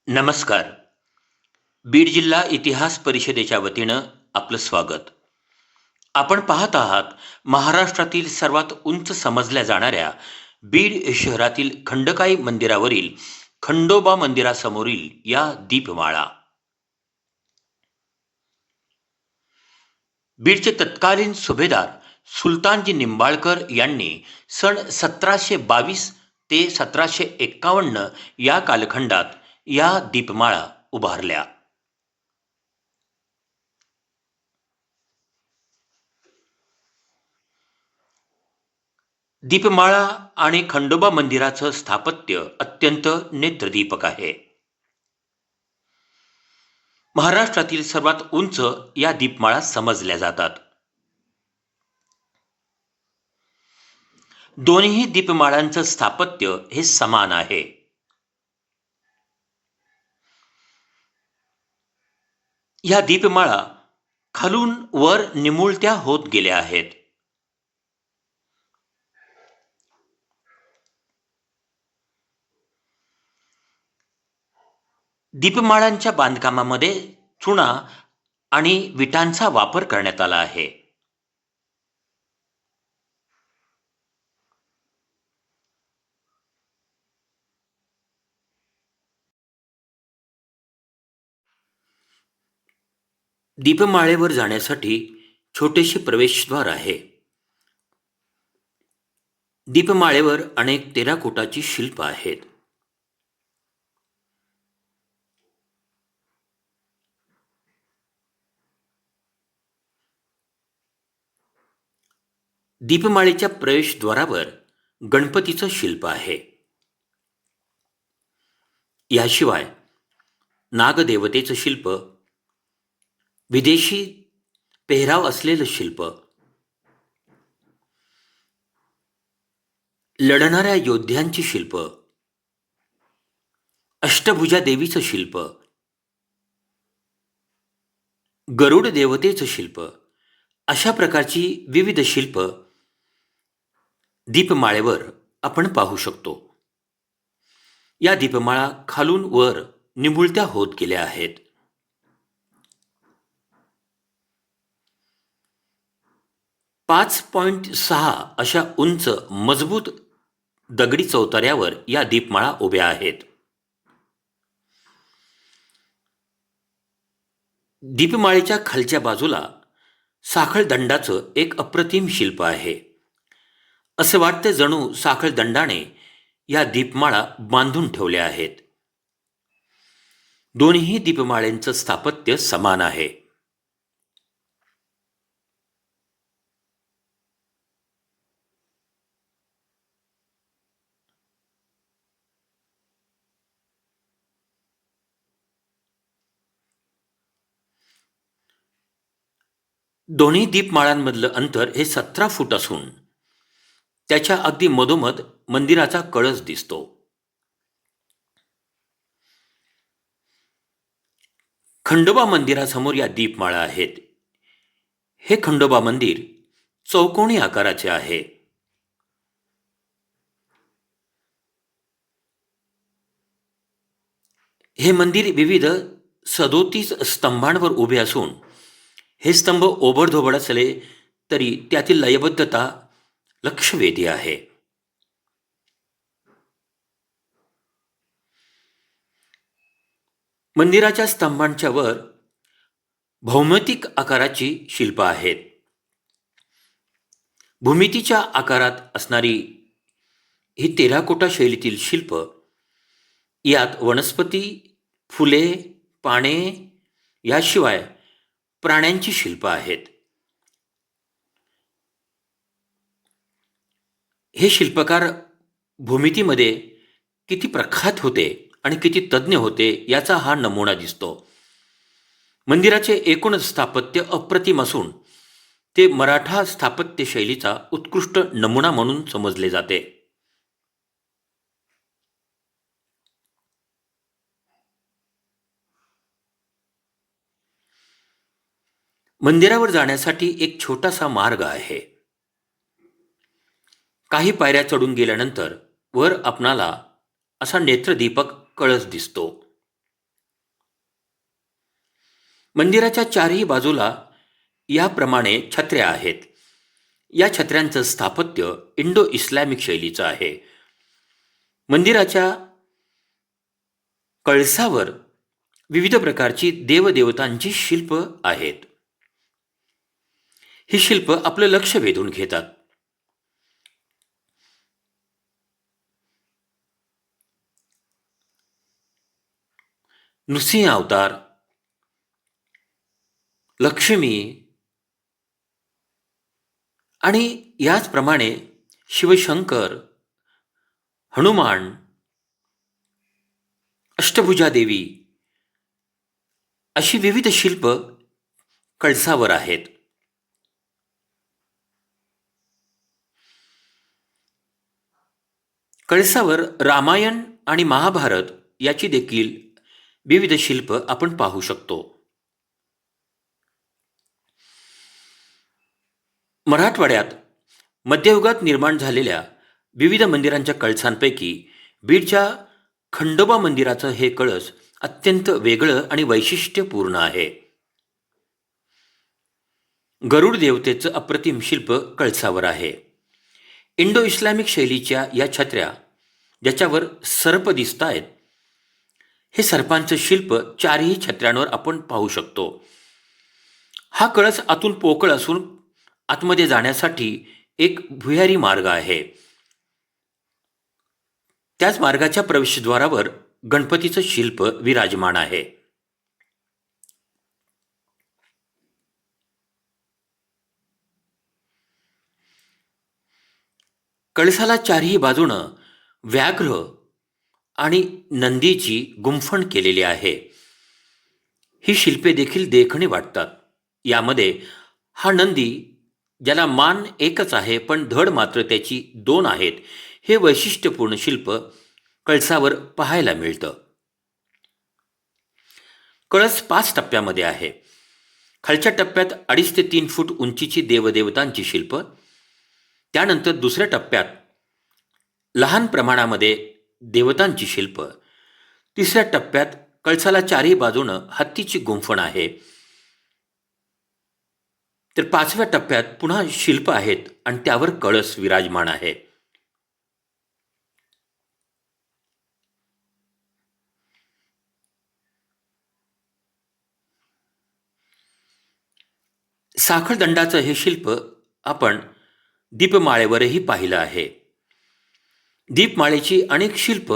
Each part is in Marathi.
नमस्कार. बीड जिल्हा इतिहास परिषदेच्या वतीनं आपलं स्वागत. आपण पाहत आहात महाराष्ट्रातील सर्वात उंच समजल्या जाणाऱ्या बीड शहरातील खंडकाई मंदिरावरील खंडोबा मंदिरासमोरील या दीपमाळा. बीडचे तत्कालीन सुभेदार सुलतानजी निंबाळकर यांनी सन 1722 ते 1751 या कालखंडात या दीपमाळा उभारल्या. दीपमाळा आणि खंडोबा मंदिराचं स्थापत्य अत्यंत नेत्रदीपक आहे. महाराष्ट्रातील सर्वात उंच या दीपमाळा समजल्या जातात. दोन्ही दीपमाळांचं स्थापत्य हे समान आहे. या दीपमाळा खालून वर निमुळत्या होत गेल्या आहेत. दीपमाळांच्या बांधकामामध्ये चुना आणि विटांचा वापर करण्यात आला आहे. दीपमाळेवर जाण्यासाठी छोटेसे प्रवेशद्वार आहे. दीपमाळेवर अनेक टेराकोटाची शिल्प आहेत. दीपमाळेच्या प्रवेशद्वारावर गणपतीचं शिल्प आहे. याशिवाय नागदेवतेचं शिल्प, विदेशी पेहराव असलेलं शिल्प, लढणाऱ्या योद्ध्यांची शिल्प, अष्टभुजा देवीचं शिल्प, गरुड देवतेचं शिल्प अशा प्रकारची विविध शिल्प दीपमाळेवर आपण पाहू शकतो. या दीपमाळा खालून वर निमुळत्या होत गेल्या आहेत. .6 अशा उंच मजबूत दगडी चौतऱ्यावर या दीपमाळा उभ्या आहेत. दीपमाळेच्या खालच्या बाजूला साखळदंडाचं एक अप्रतिम शिल्प आहे. असं वाटतं जणू साखळदंडाने या दीपमाळा बांधून ठेवल्या आहेत. दोन्ही दीपमाळेंचं स्थापत्य समान आहे. दोन्ही दीपमाळांमधलं अंतर हे 17 फूट असून त्याच्या अगदी मधोमध मंदिराचा कळस दिसतो. खंडोबा मंदिरासमोर या दीपमाळा आहेत. हे खंडोबा मंदिर चौकोनी आकाराचे आहे. हे मंदिर विविध 37 स्तंभांवर उभे असून हे स्तंभ ओबडधोबड असले तरी त्यातील लयबद्धता लक्षवेधी आहे. मंदिराच्या स्तंभांच्या वर भौमितिक आकाराची शिल्प आहेत. भूमितीच्या आकारात असणारी ही टेराकोटा शैलीतील शिल्प यात वनस्पती, फुले, पाने याशिवाय प्राण्यांची शिल्प आहेत. हे शिल्पकार भूमितीमध्ये किती प्रख्यात होते आणि किती तज्ज्ञ होते याचा हा नमुना दिसतो. मंदिराचे एकूण स्थापत्य अप्रतिम असून ते मराठा स्थापत्य शैलीचा उत्कृष्ट नमुना म्हणून समजले जाते. मंदिरावर जाण्यासाठी एक छोटासा मार्ग आहे. काही पायऱ्या चढून गेल्यानंतर वर आपणाला असा नेत्रदीपक कळस दिसतो. मंदिराच्या चारही बाजूला याप्रमाणे छत्र्या आहेत. या छत्र्यांचं स्थापत्य इंडो इस्लामिक शैलीचं आहे. मंदिराच्या कळसावर विविध प्रकारची देवदेवतांची शिल्प आहेत. ही शिल्प आपलं लक्ष वेधून घेतात. नृसिंह अवतार, लक्ष्मी आणि याचप्रमाणे शिवशंकर, हनुमान, अष्टभुजा देवी अशी विविध शिल्प कळसावर आहेत. कळसावर रामायण आणि महाभारत याची देखील विविध शिल्प आपण पाहू शकतो. मराठवाड्यात मध्ययुगात निर्माण झालेल्या विविध मंदिरांच्या कळसांपैकी बीडच्या खंडोबा मंदिराचं हे कळस अत्यंत वेगळं आणि वैशिष्ट्यपूर्ण आहे. गरुड देवतेचं अप्रतिम शिल्प कळसावर आहे. इंडो इस्लामिक शैलीच्या या छत्र्या ज्याच्यावर सर्प दिसत आहेत, हे सर्पांचं शिल्प चारही छत्र्यांवर आपण पाहू शकतो. हा कळस आतून पोकळ असून आतमध्ये जाण्यासाठी एक भुयारी मार्ग आहे. त्याच मार्गाच्या प्रवेशद्वारावर गणपतीचं शिल्प विराजमान आहे. कळसाला चारही बाजूनं व्याघ्र आणि नंदीची गुंफण केलेली आहे. ही शिल्पे देखील देखणी वाटतात. यामध्ये हा नंदी, ज्याला मान एकच आहे पण धड मात्र त्याची दोन आहेत, हे वैशिष्ट्यपूर्ण शिल्प कळसावर पाहायला मिळतं. कळस 5 टप्प्यामध्ये आहे. खालच्या टप्प्यात 2.5 ते 3 फूट उंचीची देवदेवतांची शिल्प. त्यानंतर दुसऱ्या टप्प्यात लहान प्रमाणामध्ये देवतांची शिल्प. तिसऱ्या टप्प्यात कळसाला चारही बाजूनं हत्तीची गुंफण आहे. तर 5व्या टप्प्यात पुन्हा शिल्प आहेत आणि त्यावर कळस विराजमान आहे. साखळदंडाचं हे शिल्प आपण दीपमाळेवरही पाहिलं आहे. दीपमाळेची अनेक शिल्प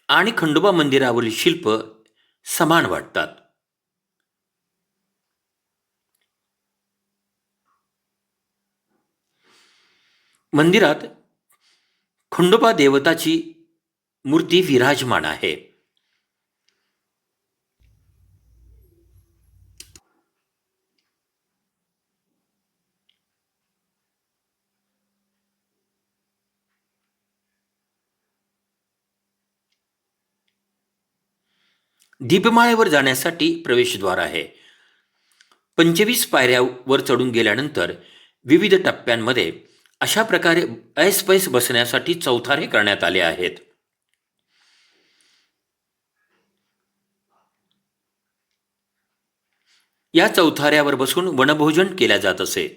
आणि खंडोबा मंदिरावरील शिल्प समान वाटतात. मंदिरात खंडोबा देवताची मूर्ती विराजमान आहे. दीपमाळेवर जाण्यासाठी प्रवेशद्वार आहे. 25 पायऱ्यावर चढून गेल्यानंतर विविध टप्प्यांमध्ये अशा प्रकारे ऐसपैस बसण्यासाठी चौथारे करण्यात आले आहेत. या चौथाऱ्यावर बसून वनभोजन केल्या जात असे.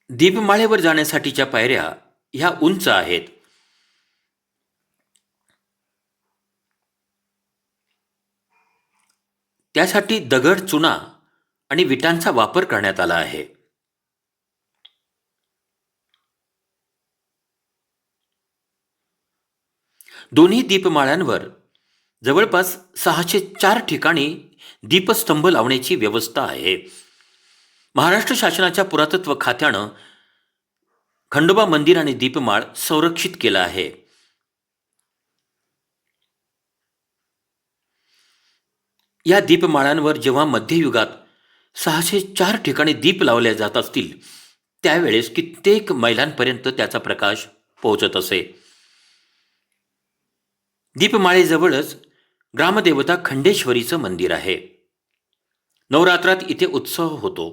दीपमाळेवर जाण्यासाठीच्या पायऱ्या ह्या उंच आहेत. त्यासाठी दगड, चुना आणि विटांचा वापर करण्यात आला आहे. दोन्ही दीपमाळ्यांवर जवळपास 604 ठिकाणी दीपस्तंभ लावण्याची व्यवस्था आहे. महाराष्ट्र शासनाच्या पुरातत्व खात्यानं खंडोबा मंदिर आणि दीपमाळ संरक्षित केलं आहे. या दीपमाळांवर जेव्हा मध्ययुगात 604 ठिकाणी दीप लावले जात असतील, त्यावेळेस कित्येक मैलांपर्यंत त्याचा प्रकाश पोहोचत असे. दीपमाळेजवळच ग्रामदेवता खंडेश्वरीचं मंदिर आहे. नवरात्रात इथे उत्सव होतो.